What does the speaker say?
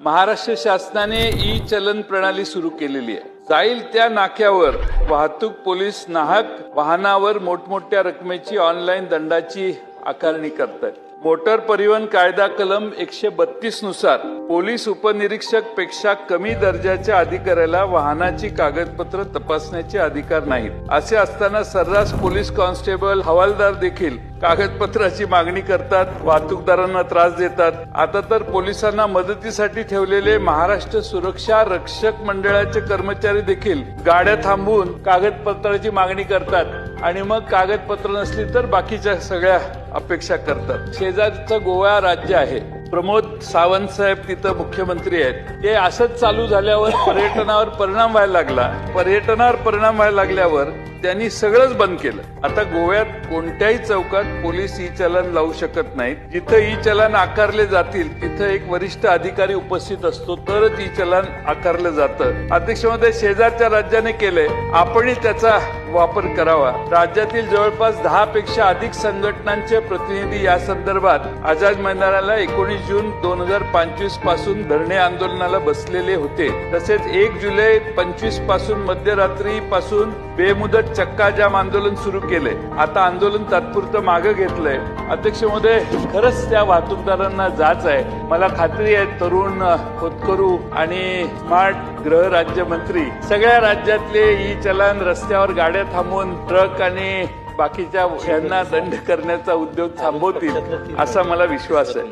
महाराष्ट्र शासनाने ई चलन प्रणाली सुरू केलेली आहे। जाईल त्या नाक्यावर वाहतूक पोलीस नाहक वाहनावर मोठमोठ्या रकमेची ऑनलाईन दंडाची आकारणी करतात। मोटर परिवहन कायदा कलम 132 नुसार पोलीस उपनिरीक्षक पेक्षा कमी दर्जाच्या अधिकाऱ्याला वाहनाची कागदपत्र तपासण्याचे अधिकार नाहीत। असे असताना सर्रास पोलीस कॉन्स्टेबल हवालदार देखील कागदपत्राची मागणी करतात, वाहतूकदारांना त्रास देतात। आता तर पोलिसांना मदतीसाठी ठेवलेले महाराष्ट्र सुरक्षा रक्षक मंडळाचे कर्मचारी देखील गाड्या थांबवून कागदपत्राची मागणी करतात आणि मग कागदपत्र नसली तर बाकीच्या सगळ्या अपेक्षा करतात। शेजारचं गोवा राज्य आहे, प्रमोद सावंत साहेब तिथं मुख्यमंत्री आहेत। ते असंच चालू झाल्यावर पर्यटनावर परिणाम व्हायला लागल्यावर त्यांनी सगळंच बंद केलं। आता गोव्यात कोणत्याही चौकात पोलीस ई चलन लावू शकत नाहीत। जिथं ई चलन आकारले जातील तिथं एक वरिष्ठ अधिकारी उपस्थित असतो तरच ई चलन आकारलं जातं। अध्यक्ष महोदय, शेजारच्या राज्याने केलंय, आपणही त्याचा वापर करावा। राज्यातील जवळपास 10 पेक्षा अधिक संघटनांचे प्रतिनिधी या संदर्भात आझाद मैदानाला 19 जून 2025 पासून धरणे आंदोलनाला बसलेले होते। तसेच 1 जुलै 25 पासून मध्यरात्री पासून बेमुदत चक्का जाम आंदोलन सुरू केले। आता आंदोलन तात्पुरतं मागे घेतलंय। अध्यक्ष महोदय, खरंच त्या वाहतूकदारांना जाच आहे। मला खात्री आहे तरुण होतकरू आणि स्मार्ट गृह राज्यमंत्री सगळ्या राज्यातले ई चलन रस्त्यावर गाड्या थांबवून ट्रक आणि बाकीच्या यांना दंड करण्याचा उद्योग थांबवतील असा मला विश्वास आहे।